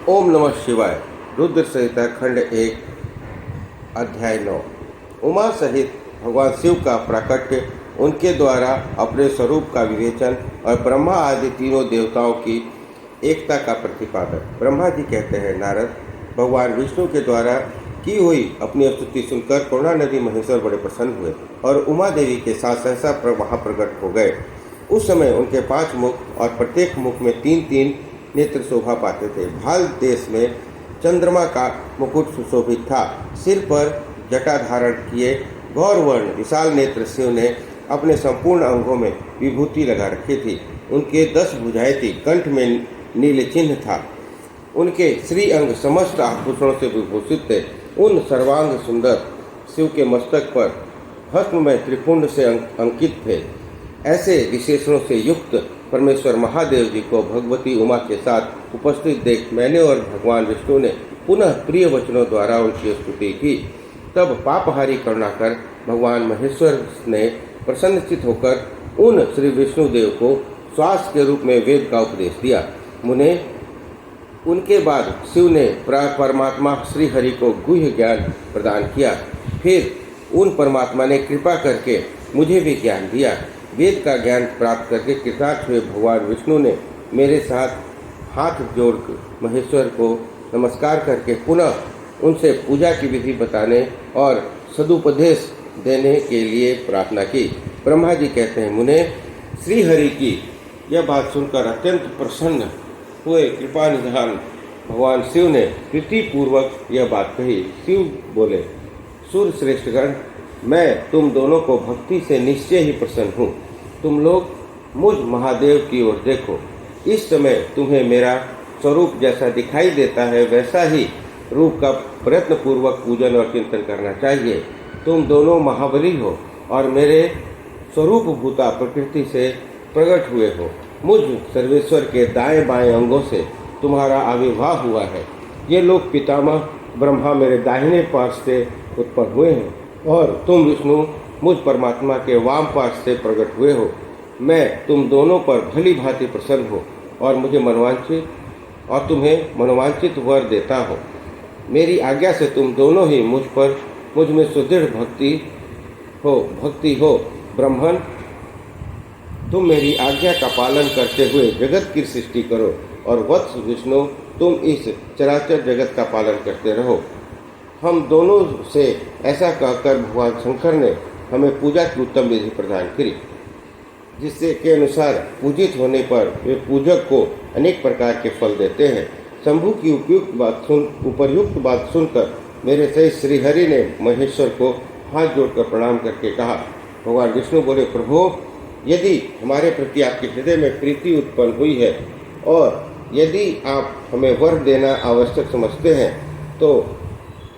ओम नमः शिवाय। रुद्र संहिता खंड 1 अध्याय 9। उमा सहित भगवान शिव का प्राकट्य, उनके द्वारा अपने स्वरूप का विवेचन और ब्रह्मा आदि तीनों देवताओं की एकता का प्रतिपादन। ब्रह्मा जी कहते हैं, नारद, भगवान विष्णु के द्वारा की हुई अपनी स्तुति सुनकर करुणा नदी महेश्वर बड़े प्रसन्न हुए और उमा देवी के साथ सहसा वहाँ प्रकट हो गए। उस समय उनके 5 मुख और प्रत्येक मुख में 3-3 नेत्र शोभा पाते थे। भाल देश में चंद्रमा का मुकुट सुशोभित था। सिर पर जटा धारण किए गौरवर्ण विशाल नेत्र शिव ने अपने संपूर्ण अंगों में विभूति लगा रखी थी। उनके 10 भुजाएं थी। कंठ में नील चिन्ह था। उनके श्री अंग समस्त आभूषणों से विभूषित थे। उन सर्वांग सुंदर शिव के मस्तक पर भस्म में त्रिपुंड से अंकित थे। ऐसे विशेषणों से युक्त परमेश्वर महादेव जी को भगवती उमा के साथ उपस्थित देख मैंने और भगवान विष्णु ने पुनः प्रिय वचनों द्वारा उनकी स्तुति की। तब पापहारी करुणाकर भगवान महेश्वर ने प्रसन्नचित होकर उन श्री विष्णुदेव को श्वास के रूप में वेद का उपदेश दिया। मुने, उनके बाद शिव ने परमात्मा श्री हरि को गुह्य ज्ञान प्रदान किया। फिर उन परमात्मा ने कृपा करके मुझे भी ज्ञान दिया। वेद का ज्ञान प्राप्त करके कृतार्थ हुए भगवान विष्णु ने मेरे साथ हाथ जोड़कर महेश्वर को नमस्कार करके पुनः उनसे पूजा की विधि बताने और सदुपदेश देने के लिए प्रार्थना की। ब्रह्मा जी कहते हैं, मुने, श्री हरि की यह बात सुनकर अत्यंत प्रसन्न हुए कृपा निधान भगवान शिव ने प्रीतिपूर्वक यह बात कही। शिव बोले, सूर्य श्रेष्ठगण, मैं तुम दोनों को भक्ति से निश्चय ही प्रसन्न हूँ। तुम लोग मुझ महादेव की ओर देखो। इस समय तुम्हें मेरा स्वरूप जैसा दिखाई देता है वैसा ही रूप का प्रयत्न पूर्वक पूजन और चिंतन करना चाहिए। तुम दोनों महाबली हो और मेरे स्वरूप भूता प्रकृति से प्रकट हुए हो। मुझ सर्वेश्वर के दाएं बाएं अंगों से तुम्हारा आविर्भाव हुआ है। ये लोग पितामह ब्रह्मा मेरे दाहिने पार्श्व से उत्पन्न हुए हैं और तुम विष्णु मुझ परमात्मा के वाम पार्श्व से प्रकट हुए हो। मैं तुम दोनों पर भली भांति प्रसन्न हो और तुम्हें मनोवांछित वर देता हूँ। मेरी आज्ञा से तुम दोनों ही मुझ में सुदृढ़ भक्ति हो। ब्रह्मन, तुम मेरी आज्ञा का पालन करते हुए जगत की सृष्टि करो और वत्स विष्णु, तुम इस चराचर जगत का पालन करते रहो। हम दोनों से ऐसा कहकर भगवान शंकर ने हमें पूजा की उत्तम विधि प्रदान करी, जिससे के अनुसार पूजित होने पर वे पूजक को अनेक प्रकार के फल देते हैं। शंभु की उपर्युक्त बात सुनकर मेरे सहित श्रीहरि ने महेश्वर को हाथ जोड़कर प्रणाम करके कहा। भगवान विष्णु बोले, प्रभु, यदि हमारे प्रति आपके हृदय में प्रीति उत्पन्न हुई है और यदि आप हमें वर देना आवश्यक समझते हैं तो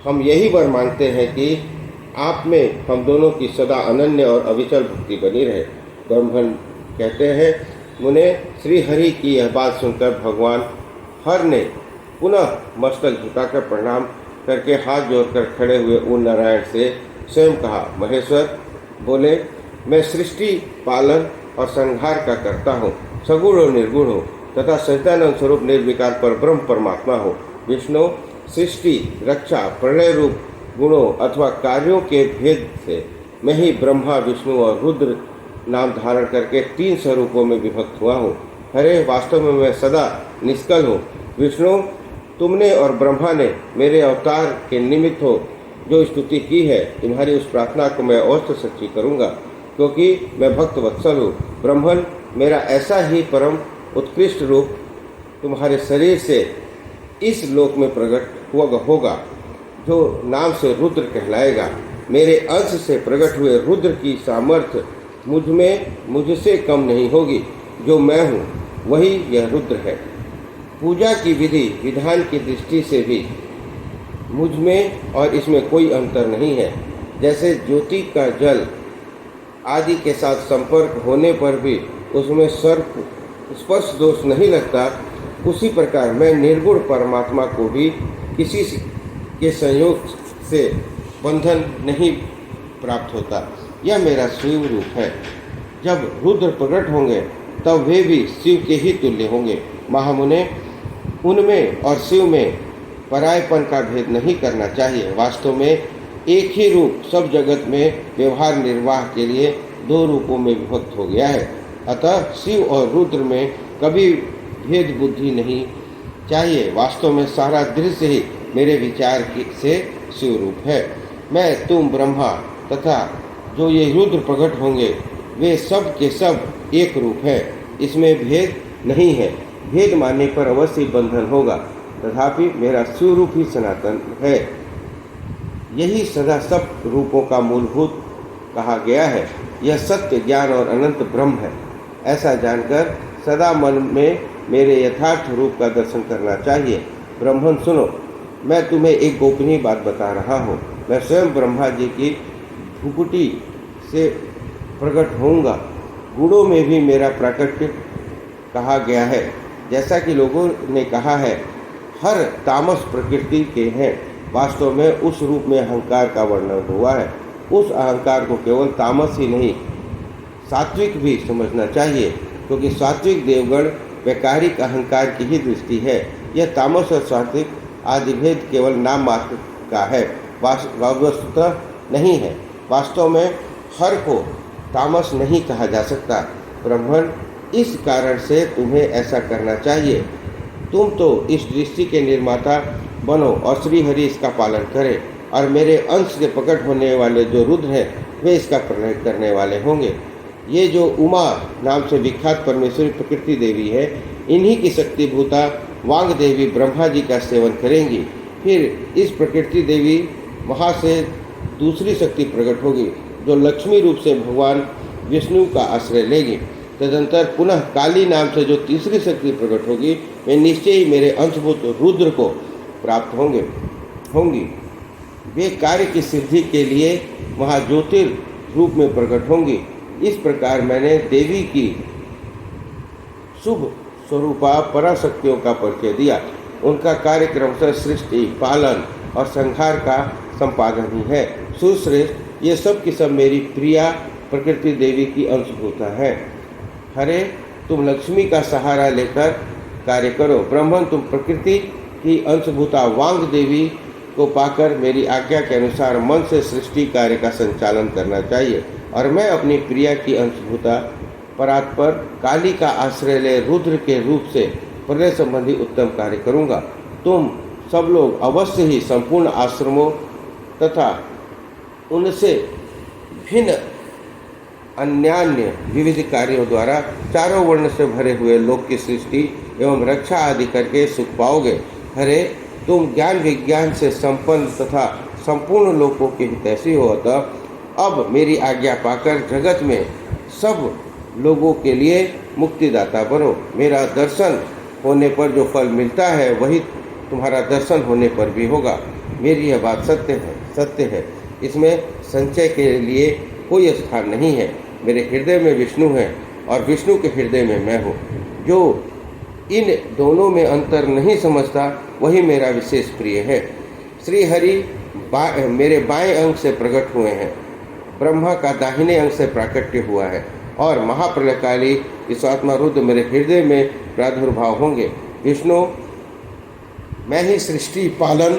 हम यही वर मांगते हैं कि आप में हम दोनों की सदा अनन्य और अविचल भक्ति बनी रहे। ब्रह्मन कहते हैं, मुने, श्री हरि की यह बात सुनकर भगवान हर ने पुनः मस्तक झुकाकर प्रणाम करके हाथ जोड़कर खड़े हुए उन नारायण से स्वयं कहा। महेश्वर बोले, मैं सृष्टि पालन और संहार का करता हूँ, सगुण और निर्गुण हूँ तथा सच्चिदानंद स्वरूप निर्विकार पर ब्रह्म परमात्मा हो। विष्णु, सृष्टि, रक्षा, प्रलय रूप गुणों अथवा कार्यों के भेद से मैं ही ब्रह्मा, विष्णु और रुद्र नाम धारण करके 3 स्वरूपों में विभक्त हुआ हूँ। हरे, वास्तव में मैं सदा निष्कल हूँ। विष्णु, तुमने और ब्रह्मा ने मेरे अवतार के निमित्त हो जो स्तुति की है, तुम्हारी उस प्रार्थना को मैं अवश्य सच्ची करूँगा, क्योंकि मैं भक्त वत्सल हूँ। ब्रह्मन, मेरा ऐसा ही परम उत्कृष्ट रूप तुम्हारे शरीर से इस लोक में प्रकट होगा जो नाम से रुद्र कहलाएगा। मेरे अंश से प्रकट हुए रुद्र की सामर्थ्य मुझसे कम नहीं होगी। जो मैं हूँ वही यह रुद्र है। पूजा की विधि विधान की दृष्टि से भी मुझ में और इसमें कोई अंतर नहीं है। जैसे ज्योति का जल आदि के साथ संपर्क होने पर भी उसमें स्पर्श दोष नहीं लगता, उसी प्रकार मैं निर्गुण परमात्मा को भी किसी के संयोग से बंधन नहीं प्राप्त होता। यह मेरा शिव रूप है। जब रुद्र प्रकट होंगे तब वे भी शिव के ही तुल्य होंगे। महामुने, उनमें और शिव में परायपन का भेद नहीं करना चाहिए। वास्तव में एक ही रूप सब जगत में व्यवहार निर्वाह के लिए दो रूपों में विभक्त हो गया है। अतः शिव और रुद्र में कभी भेद बुद्धि नहीं चाहिए। वास्तव में सारा दृश्य ही मेरे विचार से शिव रूप है। मैं, तुम, ब्रह्मा तथा जो ये रुद्र प्रकट होंगे वे सब के सब एक रूप है। इसमें भेद नहीं है। भेद मानने पर अवश्य बंधन होगा, तथापि मेरा शिव रूप ही सनातन है। यही सदा सब रूपों का मूलभूत कहा गया है। यह सत्य, ज्ञान और अनंत ब्रह्म है। ऐसा जानकर सदा मन में मेरे यथार्थ रूप का दर्शन करना चाहिए। ब्राह्मण सुनो, मैं तुम्हें एक गोपनीय बात बता रहा हूँ। मैं स्वयं ब्रह्मा जी की भ्रुकुटी से प्रकट होऊंगा। गुणों में भी मेरा प्राकट्य कहा गया है। जैसा कि लोगों ने कहा है, हर तामस प्रकृति के हैं। वास्तव में उस रूप में अहंकार का वर्णन हुआ है। उस अहंकार को केवल तामस ही नहीं, सात्विक भी समझना चाहिए, क्योंकि सात्विक देवगण वैकारिक अहंकार की ही दृष्टि है। यह तामस और सात्विक आदि भेद केवल नाम मात्र का है, वस्तुतः नहीं है। वास्तव में हर को तामस नहीं कहा जा सकता। ब्राह्मण, इस कारण से तुम्हें ऐसा करना चाहिए। तुम तो इस दृष्टि के निर्माता बनो और श्री हरि इसका पालन करें, और मेरे अंश से प्रकट होने वाले जो रुद्र हैं वे इसका प्रलय करने वाले होंगे। ये जो उमा नाम से विख्यात परमेश्वरी प्रकृति देवी है, इन्हीं की शक्तिभूता वांग देवी ब्रह्मा जी का सेवन करेंगी। फिर इस प्रकृति देवी वहाँ से दूसरी शक्ति प्रकट होगी जो लक्ष्मी रूप से भगवान विष्णु का आश्रय लेगी। तदंतर पुनः काली नाम से जो तीसरी शक्ति प्रकट होगी वे निश्चय ही मेरे अंशभूत रुद्र को प्राप्त होंगी। वे कार्य की सिद्धि के लिए वहाँ ज्योतिर रूप में प्रकट होंगी। इस प्रकार मैंने देवी की शुभ स्वरूपा पराशक्तियों का परिचय दिया। उनका कार्यक्रम से सृष्टि, पालन और संहार का संपादन ही है। सुश्रेष्ठ, ये सब की सब मेरी प्रिया प्रकृति देवी की अंशभूता है। हरे, तुम लक्ष्मी का सहारा लेकर कार्य करो। ब्राह्मण, तुम प्रकृति की अंशभूता वांग देवी को पाकर मेरी आज्ञा के अनुसार मन से सृष्टि कार्य का संचालन करना चाहिए, और मैं अपनी प्रिया की अंशभूता परात्पर काली का आश्रय ले रुद्र के रूप से प्रलय संबंधी उत्तम कार्य करूँगा। तुम सब लोग अवश्य ही संपूर्ण आश्रमों तथा उनसे भिन्न अन्यान्य विविध कार्यों द्वारा चारों वर्ण से भरे हुए लोक की सृष्टि एवं रक्षा आदि करके सुख पाओगे। हरे, तुम ज्ञान विज्ञान से संपन्न तथा संपूर्ण लोकों के हितैषी हो, अतः अब मेरी आज्ञा पाकर जगत में सब लोगों के लिए मुक्तिदाता बनो। मेरा दर्शन होने पर जो फल मिलता है वही तुम्हारा दर्शन होने पर भी होगा। मेरी यह बात सत्य है। इसमें संचय के लिए कोई स्थान नहीं है। मेरे हृदय में विष्णु है और विष्णु के हृदय में मैं हूँ। जो इन दोनों में अंतर नहीं समझता वही मेरा विशेष प्रिय है। श्री हरि मेरे बाएं अंग से प्रकट हुए हैं, ब्रह्मा का दाहिने अंग से प्राकट्य हुआ है, और महाप्रलयकाली इस आत्मा रुद्र मेरे हृदय में प्रादुर्भाव होंगे। विष्णु, मैं ही सृष्टि, पालन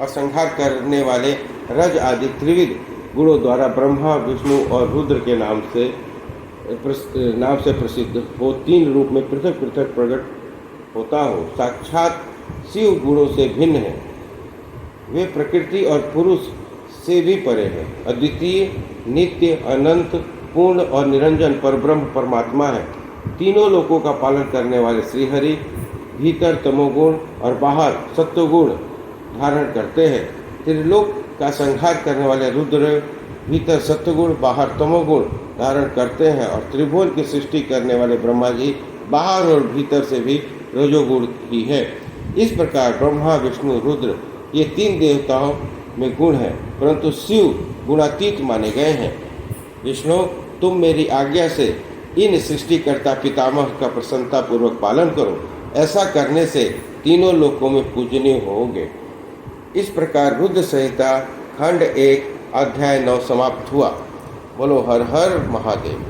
और संहार करने वाले रज आदि त्रिविध गुणों द्वारा ब्रह्मा, विष्णु और रुद्र के नाम से प्रसिद्ध हो तीन रूप में पृथक पृथक प्रकट होता हो। साक्षात शिव गुणों से भिन्न है। वे प्रकृति और पुरुष से भी परे हैं। अद्वितीय, नित्य, अनंत, पूर्ण और निरंजन परब्रह्म परमात्मा है। तीनों लोकों का पालन करने वाले श्रीहरि भीतर तमोगुण और बाहर सत्वगुण धारण करते हैं। त्रिलोक का संहार करने वाले रुद्र भीतर सत्वगुण, बाहर तमोगुण धारण करते हैं, और त्रिभुवन की सृष्टि करने वाले ब्रह्मा जी बाहर और भीतर से भी रजोगुण ही है। इस प्रकार ब्रह्मा, विष्णु, रुद्र ये तीन देवताओं में गुण है, परंतु शिव गुणातीत माने गए हैं। विष्णु, तुम मेरी आज्ञा से इन सृष्टिकर्ता पितामह का प्रसन्नतापूर्वक पालन करो। ऐसा करने से तीनों लोकों में पूजनीय होगे। इस प्रकार रुद्र संहिता खंड 1 अध्याय 9 समाप्त हुआ। बोलो हर हर महादेव।